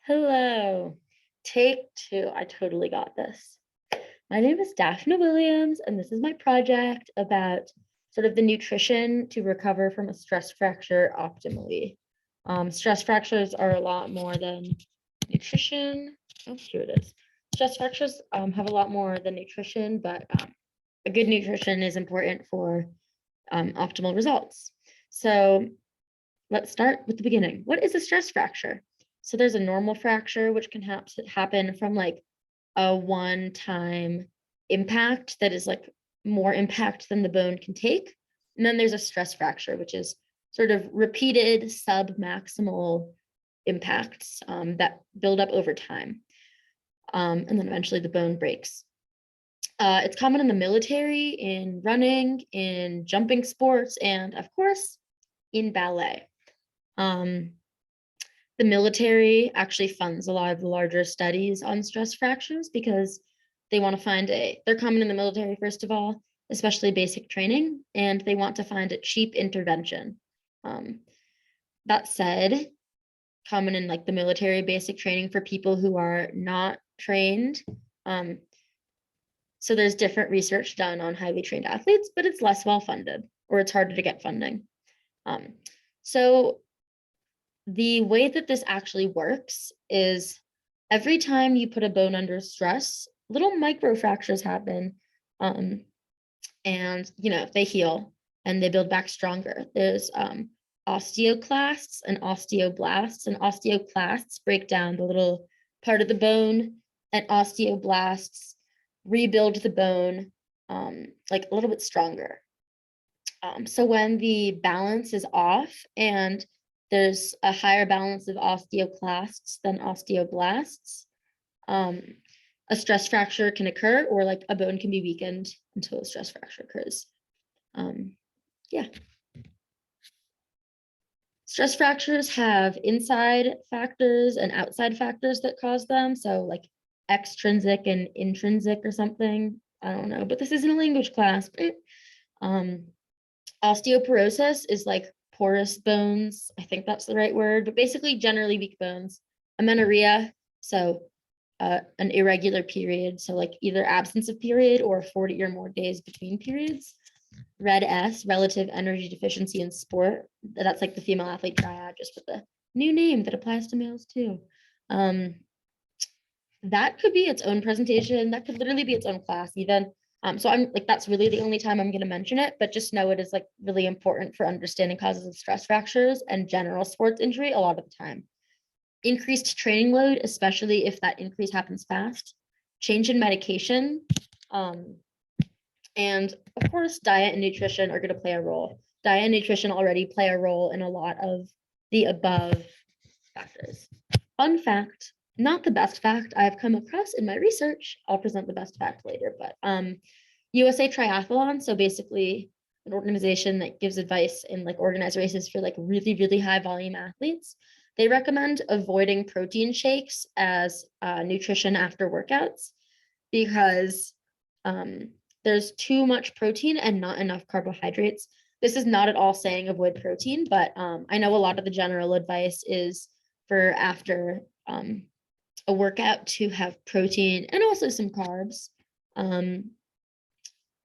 Hello. Take two. I totally got this. My name is Dafna Williams, and this is my project about sort of the nutrition to recover from a stress fracture optimally. Stress fractures are a lot more than nutrition. Oh, here it is. Stress fractures have a lot more than nutrition, but a good nutrition is important for optimal results. So let's start with the beginning. What is a stress fracture? So there's a normal fracture, which can happen from like a one-time impact that is like more impact than the bone can take. And then there's a stress fracture, which is sort of repeated submaximal impacts that build up over time. And then eventually the bone breaks. It's common in the military, in running, in jumping sports, and of course, in ballet. The military actually funds a lot of the larger studies on stress fractures because they want to they're common in the military, first of all, especially basic training, and they want to find a cheap intervention. That said, common in like the military basic training for people who are not trained. So there's different research done on highly trained athletes, but it's less well funded or it's harder to get funding. So the way that this actually works is every time you put a bone under stress, little microfractures happen, and they heal and they build back stronger. There's osteoclasts and osteoblasts, and osteoclasts break down the little part of the bone, and osteoblasts rebuild the bone like a little bit stronger. So when the balance is off and there's a higher balance of osteoclasts than osteoblasts, a stress fracture can occur, or like a bone can be weakened until a stress fracture occurs. Yeah. Stress fractures have inside factors and outside factors that cause them. So like extrinsic and intrinsic or something. I don't know, but this isn't a language class. Osteoporosis is like porous bones. I think that's the right word, but basically generally weak bones. Amenorrhea, so an irregular period, so like either absence of period or 40 or more days between periods. Red S, relative energy deficiency in sport. That's like the female athlete triad, just with the new name that applies to males too. That could be its own presentation. That could literally be its own class even. So I'm like, that's really the only time I'm going to mention it, but just know it is like really important for understanding causes of stress fractures and general sports injury a lot of the time. Increased training load, especially if that increase happens fast, change in medication, and of course, diet and nutrition are going to play a role. Diet and nutrition already play a role in a lot of the above factors. Fun fact, not the best fact I've come across in my research. I'll present the best fact later, but USA Triathlon, so basically an organization that gives advice and like organize races for like really, really high volume athletes. They recommend avoiding protein shakes as nutrition after workouts because there's too much protein and not enough carbohydrates. This is not at all saying avoid protein, but I know a lot of the general advice is for after a workout to have protein and also some carbs.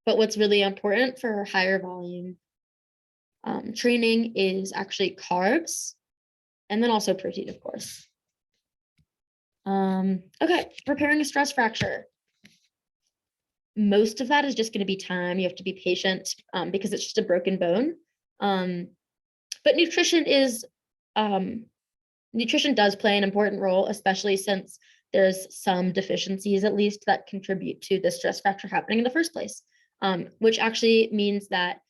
But what's really important for higher volume training is actually carbs and then also protein, of course. Okay, repairing a stress fracture. Most of that is just going to be time. You have to be patient because it's just a broken bone. But nutrition does play an important role, especially since there's some deficiencies at least that contribute to the stress fracture happening in the first place, which actually means that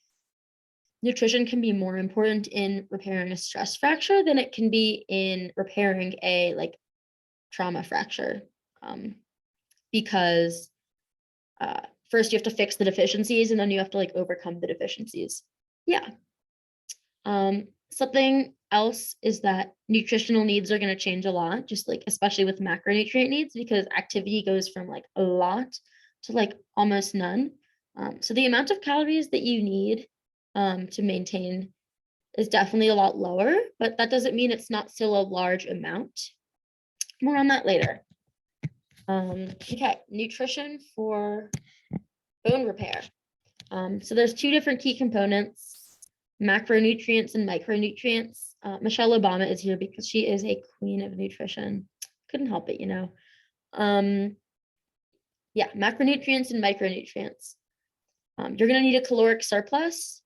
nutrition can be more important in repairing a stress fracture than it can be in repairing a like trauma fracture, because first you have to fix the deficiencies and then you have to like overcome the deficiencies. Yeah. Something else is that nutritional needs are going to change a lot, just like especially with macronutrient needs, because activity goes from like a lot to like almost none. So the amount of calories that you need to maintain is definitely a lot lower, but that doesn't mean it's not still a large amount. more on that later. Okay, nutrition for bone repair. So there's two different key components, macronutrients and micronutrients. Michelle Obama is here because she is a queen of nutrition. Couldn't help it, you know. Yeah, macronutrients and micronutrients. You're going to need a caloric surplus.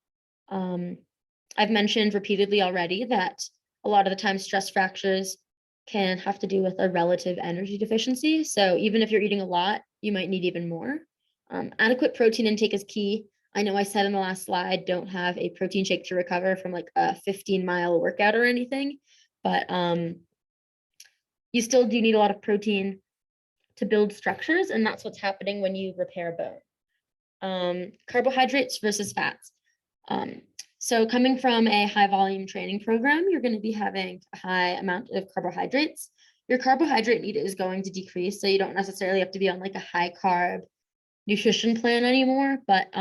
I've mentioned repeatedly already that a lot of the time stress fractures can have to do with a relative energy deficiency. So even if you're eating a lot, you might need even more. Adequate protein intake is key. I know I said in the last slide, don't have a protein shake to recover from like a 15-mile workout or anything, but you still do need a lot of protein to build structures, and that's what's happening when you repair bone. Carbohydrates versus fats. So coming from a high volume training program, you're going to be having a high amount of carbohydrates. Your carbohydrate need is going to decrease, so you don't necessarily have to be on like a high carb nutrition plan anymore, but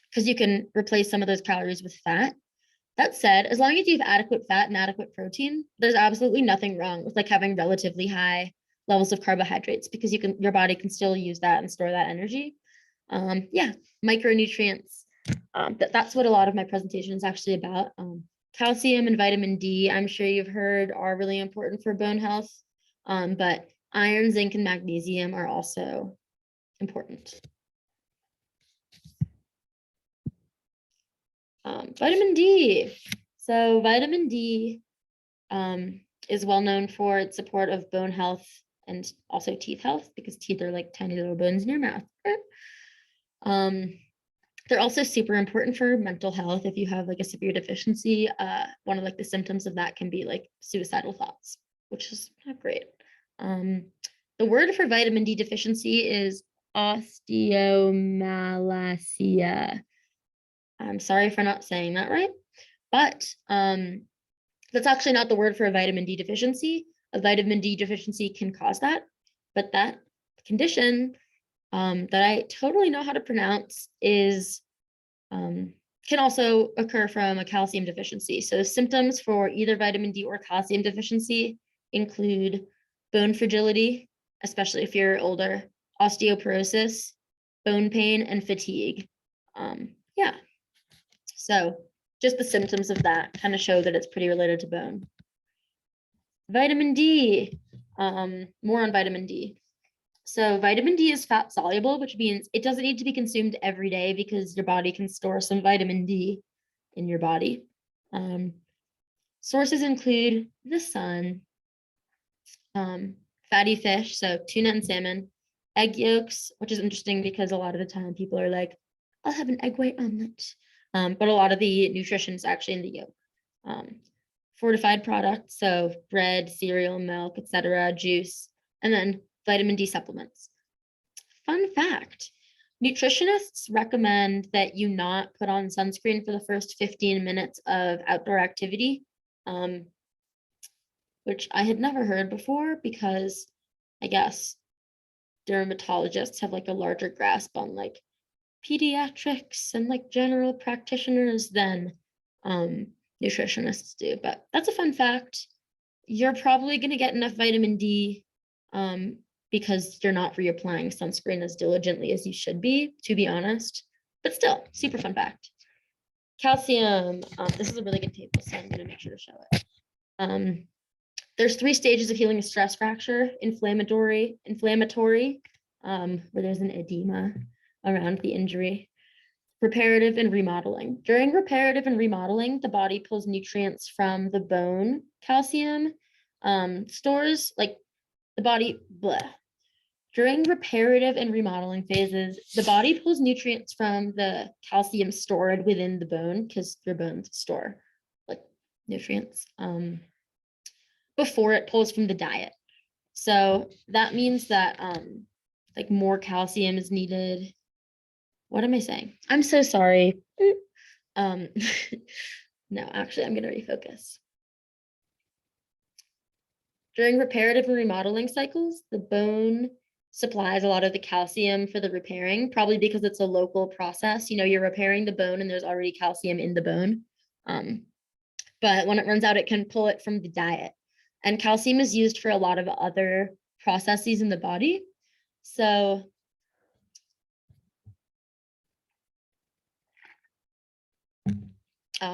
because you can replace some of those calories with fat. That said, as long as you have adequate fat and adequate protein, there's absolutely nothing wrong with like having relatively high levels of carbohydrates, because your body can still use that and store that energy. Yeah, micronutrients. That's what a lot of my presentation is actually about. Calcium and vitamin D, I'm sure you've heard, are really important for bone health, but iron, zinc, and magnesium are also important. Vitamin D. So vitamin D is well known for its support of bone health and also teeth health, because teeth are like tiny little bones in your mouth. They're also super important for mental health. If you have like a severe deficiency, one of like the symptoms of that can be like suicidal thoughts, which is not great. The word for vitamin D deficiency is osteomalacia. I'm sorry for not saying that right, but that's actually not the word for a vitamin D deficiency. A vitamin D deficiency can cause that, but that condition that I totally know how to pronounce is can also occur from a calcium deficiency. So symptoms for either vitamin D or calcium deficiency include bone fragility, especially if you're older, osteoporosis, bone pain, and fatigue. Yeah. So just the symptoms of that kind of show that it's pretty related to bone. Vitamin D, more on vitamin D. So vitamin D is fat soluble, which means it doesn't need to be consumed every day because your body can store some vitamin D in your body. Sources include the sun, fatty fish, so tuna and salmon, egg yolks, which is interesting because a lot of the time people are like, I'll have an egg white omelet. But a lot of the nutrition is actually in the yolk. Fortified products, so bread, cereal, milk, etc., juice, and then vitamin D supplements. Fun fact, nutritionists recommend that you not put on sunscreen for the first 15 minutes of outdoor activity, which I had never heard before because I guess dermatologists have like a larger grasp on like pediatrics and like general practitioners than nutritionists do. But that's a fun fact. You're probably going to get enough vitamin D because you're not reapplying sunscreen as diligently as you should be, to be honest. But still, super fun fact. Calcium. This is a really good table, so I'm going to make sure to show it. There's 3 stages of healing a stress fracture: inflammatory, where there's an edema around the injury, reparative, and remodeling. During reparative and remodeling, the body pulls nutrients from the bone calcium stores, like the body, blah. During reparative and remodeling phases, the body pulls nutrients from the calcium stored within the bone, because your bones store like nutrients, before it pulls from the diet. So that means that like more calcium is needed. What am I saying? I'm so sorry. No, actually, I'm going to refocus. During reparative and remodeling cycles, the bone supplies a lot of the calcium for the repairing, probably because it's a local process. You know, you're repairing the bone and there's already calcium in the bone. But when it runs out, it can pull it from the diet. And calcium is used for a lot of other processes in the body. So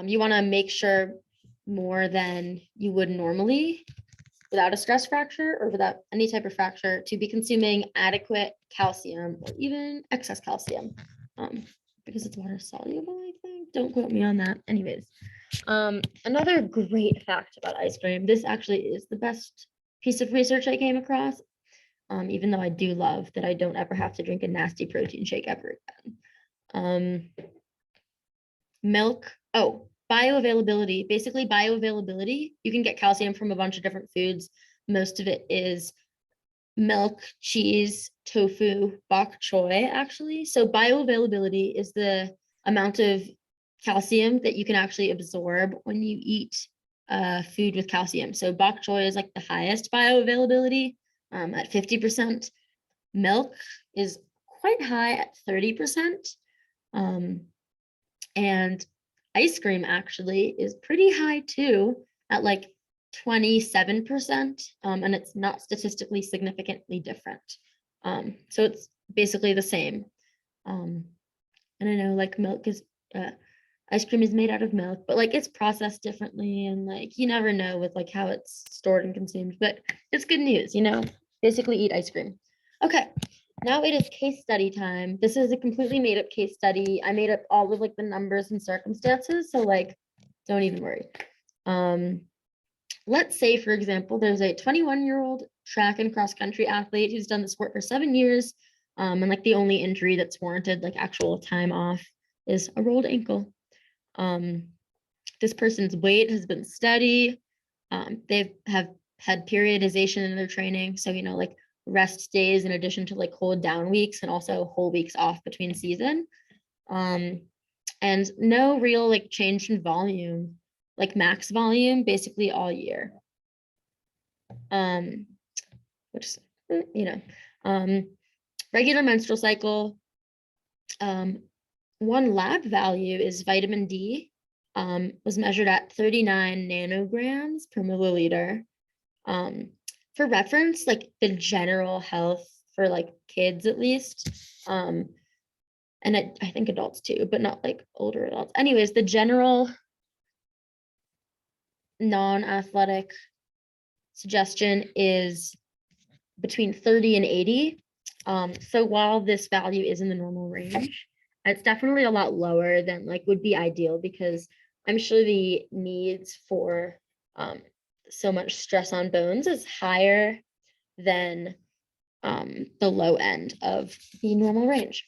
you want to make sure more than you would normally without a stress fracture or without any type of fracture to be consuming adequate calcium or even excess calcium, because it's water soluble, I think. Don't quote me on that. Anyways, another great fact about ice cream, this actually is the best piece of research I came across, even though I do love that I don't ever have to drink a nasty protein shake ever again. Milk, bioavailability, basically bioavailability. You can get calcium from a bunch of different foods. Most of it is milk, cheese, tofu, bok choy, actually. So bioavailability is the amount of calcium that you can actually absorb when you eat food with calcium. So bok choy is like the highest bioavailability at 50%. Milk is quite high at 30%. And ice cream actually is pretty high too, at like 27%, and it's not statistically significantly different. So it's basically the same. And I know like milk is, ice cream is made out of milk, but like it's processed differently, and like you never know with like how it's stored and consumed, but it's good news, basically eat ice cream. Okay, now it is case study time. This is a completely made up case study. I made up all of like the numbers and circumstances, so like don't even worry. Let's say, for example, there's a 21-year-old track and cross country athlete who's done the sport for 7 years. And like the only injury that's warranted like actual time off is a rolled ankle. This person's weight has been steady. They have had periodization in their training. So, like rest days in addition to like hold down weeks and also whole weeks off between season. And no real like change in volume, like max volume basically all year. Which, regular menstrual cycle. One lab value is vitamin D, was measured at 39 nanograms per milliliter. For reference, like the general health for like kids at least, and I think adults too, but not like older adults. Anyways, the general non-athletic suggestion is between 30 and 80. So while this value is in the normal range, it's definitely a lot lower than like would be ideal, because I'm sure the needs for so much stress on bones is higher than the low end of the normal range.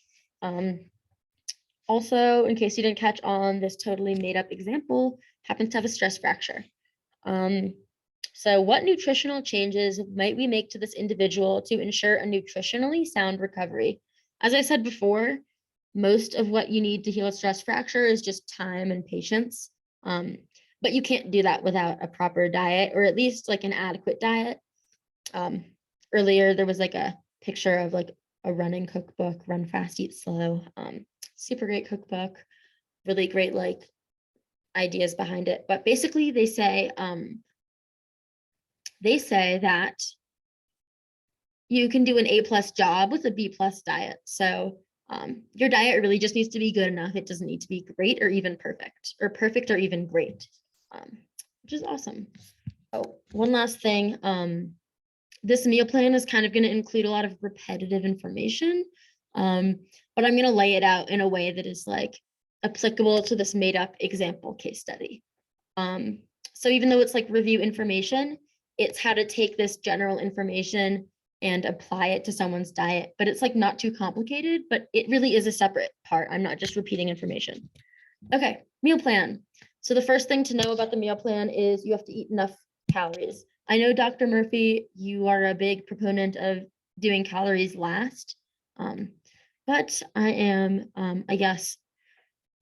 Also, in case you didn't catch on, this totally made up example happens to have a stress fracture. So what nutritional changes might we make to this individual to ensure a nutritionally sound recovery? As I said before, most of what you need to heal a stress fracture is just time and patience. But you can't do that without a proper diet, or at least like an adequate diet. Earlier, there was like a picture of like a running cookbook, Run Fast, Eat Slow. Super great cookbook, really great like ideas behind it. But basically they say that you can do an A+ job with a B+ diet. So your diet really just needs to be good enough. It doesn't need to be great or even perfect or even great, which is awesome. Oh, one last thing. This meal plan is kind of going to include a lot of repetitive information, but I'm going to lay it out in a way that is like applicable to this made up example case study. So even though it's like review information, it's how to take this general information and apply it to someone's diet, but it's like not too complicated, but it really is a separate part. I'm not just repeating information. Okay, meal plan. So the first thing to know about the meal plan is you have to eat enough calories. I know, Dr. Murphy, you are a big proponent of doing calories last, but I am, I guess,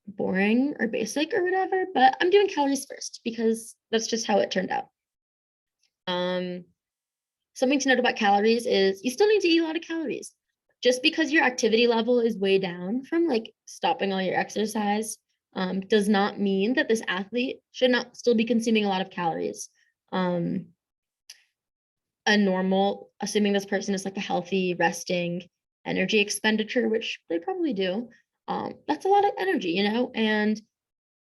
boring or basic or whatever, but I'm doing calories first because that's just how it turned out. Something to note about calories is you still need to eat a lot of calories. Just because your activity level is way down from like stopping all your exercise does not mean that this athlete should not still be consuming a lot of calories. a normal, assuming this person is like a healthy, resting energy expenditure, which they probably do, that's a lot of energy, you know, and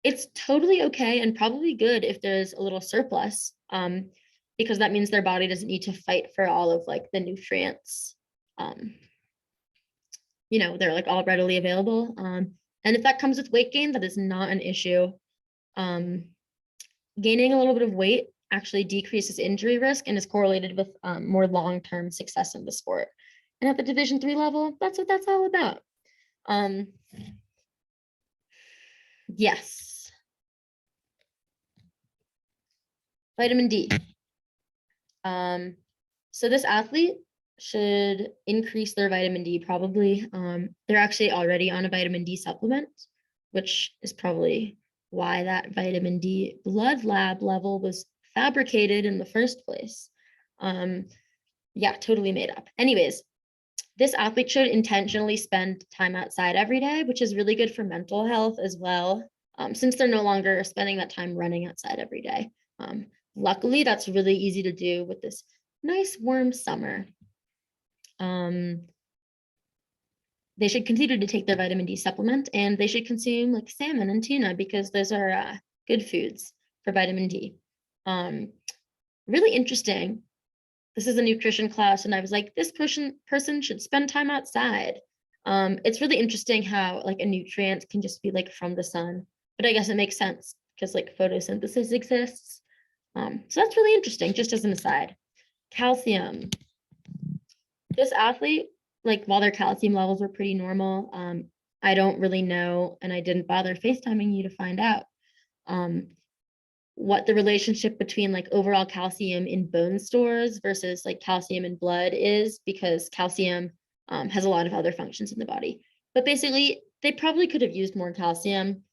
it's totally okay and probably good if there's a little surplus, because that means their body doesn't need to fight for all of like the nutrients. Um, you know, they're like all readily available. And if that comes with weight gain, that is not an issue. Um, Gaining a little bit of weight actually decreases injury risk and is correlated with more long-term success in the sport. And at the Division III level, that's what that's all about. Yes. Vitamin D. So this athlete should increase their vitamin D probably. They're actually already on a vitamin D supplement, which is probably why that vitamin D blood lab level was fabricated in the first place. Yeah, totally made up. Anyways, this athlete should intentionally spend time outside every day, which is really good for mental health as well, since they're no longer spending that time running outside every day. Luckily, that's really easy to do with this nice warm summer. They should continue to take their vitamin D supplement, and they should consume like salmon and tuna because those are good foods for vitamin D. Really interesting. This is a nutrition class, and I was like, this person should spend time outside. It's really interesting how like a nutrient can just be like from the sun, but I guess it makes sense because like photosynthesis exists. So that's really interesting, just as an aside. Calcium. This athlete, like while their calcium levels were pretty normal, I don't really know, and I didn't bother FaceTiming you to find out what the relationship between like overall calcium in bone stores versus like calcium in blood is, because calcium has a lot of other functions in the body. But basically, they probably could have used more calcium.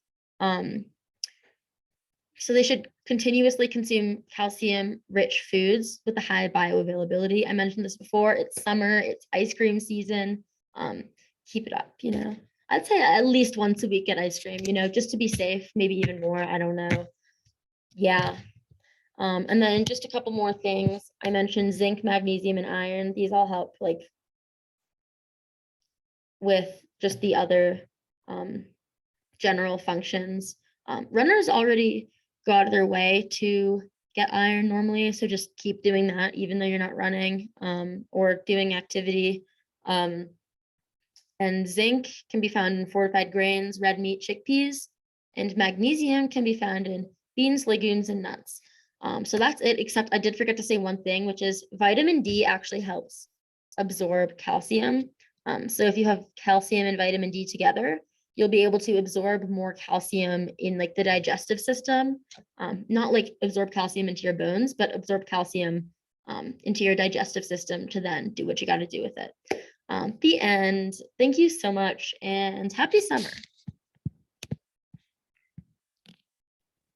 So they should continuously consume calcium-rich foods with a high bioavailability. I mentioned this before. It's summer, it's ice cream season. Keep it up, you know. I'd say at least once a week get ice cream, you know, just to be safe, maybe even more. I don't know. Yeah. And then just a couple more things. I mentioned zinc, magnesium, and iron. These all help like with just the other general functions. Runners already go out of their way to get iron normally, so just keep doing that even though you're not running or doing activity. And zinc can be found in fortified grains, red meat, chickpeas, and magnesium can be found in beans, legumes, and nuts. So that's it, except I did forget to say one thing, which is vitamin D actually helps absorb calcium. So if you have calcium and vitamin D together, you'll be able to absorb more calcium in like the digestive system, not like absorb calcium into your bones, but absorb calcium into your digestive system to then do what you got to do with it. The end. Thank you so much and happy summer.